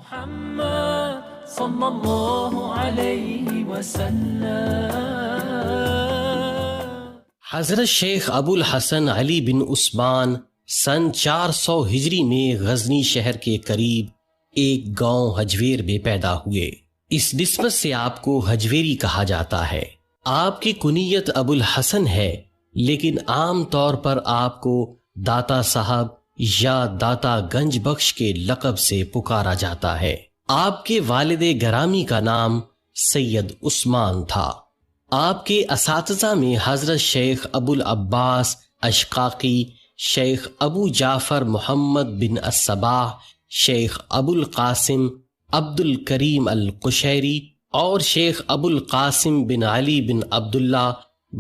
محمد صلی اللہ علیہ وسلم۔ حضرت شیخ ابو الحسن علی بن عثمان سن 400 ہجری میں غزنی شہر کے قریب ایک گاؤں حجویر میں پیدا ہوئے۔ اس نسبت سے آپ کو حجویری کہا جاتا ہے۔ آپ کی کنیت ابو الحسن ہے، لیکن عام طور پر آپ کو داتا صاحب یا داتا گنج بخش کے لقب سے پکارا جاتا ہے۔ آپ کے والد گرامی کا نام سید عثمان تھا۔ آپ کے اساتذہ میں حضرت شیخ ابو العباس اشقاقی، شیخ ابو جعفر محمد بن الصباح، شیخ ابو القاسم عبد الکریم القشیری اور شیخ ابو القاسم بن علی بن عبداللہ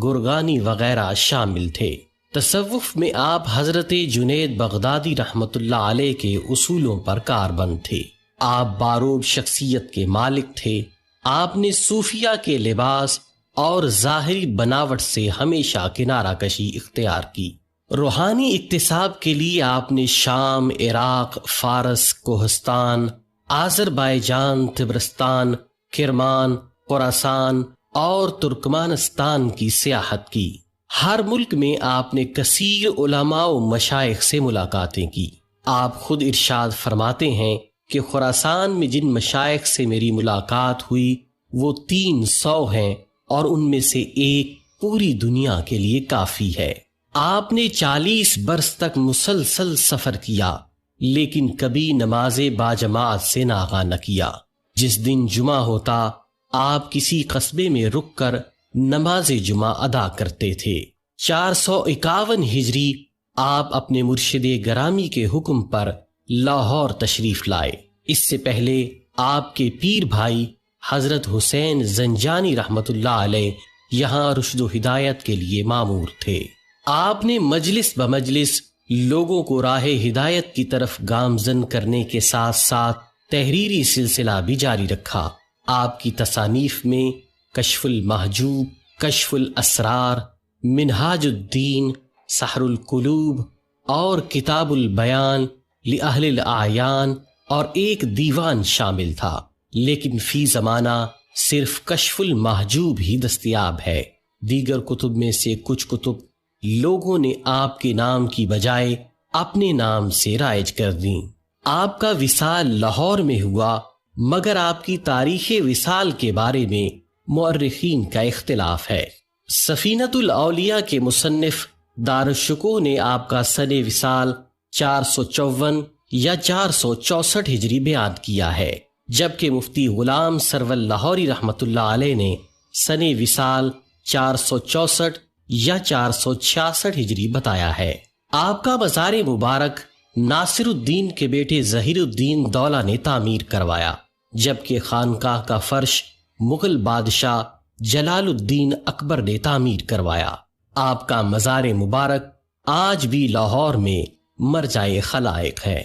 گرگانی وغیرہ شامل تھے۔ تصوف میں آپ حضرت جنید بغدادی رحمۃ اللہ علیہ کے اصولوں پر کاربند تھے۔ آپ باروب شخصیت کے مالک تھے۔ آپ نے صوفیہ کے لباس اور ظاہری بناوٹ سے ہمیشہ کنارہ کشی اختیار کی۔ روحانی اکتساب کے لیے آپ نے شام، عراق، فارس، کوہستان، آذربائیجان، طبرستان، کرمان، خراسان اور ترکمانستان کی سیاحت کی۔ ہر ملک میں آپ نے کثیر علماء و مشائخ سے ملاقاتیں کی۔ آپ خود ارشاد فرماتے ہیں کہ خراسان میں جن مشائخ سے میری ملاقات ہوئی وہ 300 ہیں، اور ان میں سے ایک پوری دنیا کے لیے کافی ہے۔ آپ نے 40 برس تک مسلسل سفر کیا، لیکن کبھی نماز باجماعت سے ناغہ نہ کیا۔ جس دن جمعہ ہوتا آپ کسی قصبے میں رک کر نماز جمعہ ادا کرتے تھے۔ 451 ہجری آپ اپنے مرشد گرامی کے حکم پر لاہور تشریف لائے۔ اس سے پہلے آپ کے پیر بھائی حضرت حسین زنجانی رحمت اللہ علیہ یہاں رشد و ہدایت کے لیے مامور تھے۔ آپ نے مجلس بمجلس لوگوں کو راہ ہدایت کی طرف گامزن کرنے کے ساتھ ساتھ تحریری سلسلہ بھی جاری رکھا۔ آپ کی تصانیف میں کشف المحجوب، کشف الاسرار، منہاج الدین، سحر القلوب اور کتاب البیان لأہل الاعیان اور ایک دیوان شامل تھا، لیکن فی زمانہ صرف کشف المحجوب ہی دستیاب ہے۔ دیگر کتب میں سے کچھ کتب لوگوں نے آپ کے نام کی بجائے اپنے نام سے رائج کر دیں۔ آپ کا وصال لاہور میں ہوا، مگر آپ کی تاریخ وصال کے بارے میں مورخین کا اختلاف ہے۔ سفینۃ الاولیاء کے مصنف دارالشکوہ نے آپ کا سن وصال 454 یا 464 ہجری بیان کیا ہے، جبکہ مفتی غلام سرور لاہوری رحمت اللہ علیہ نے سن وصال 464 یا 466 ہجری بتایا ہے۔ آپ کا مزار مبارک ناصر الدین کے بیٹے ظہیر الدین دولہ نے تعمیر کروایا، جبکہ خانقاہ کا فرش مغل بادشاہ جلال الدین اکبر نے تعمیر کروایا۔ آپ کا مزار مبارک آج بھی لاہور میں مرجع خلائق ہے۔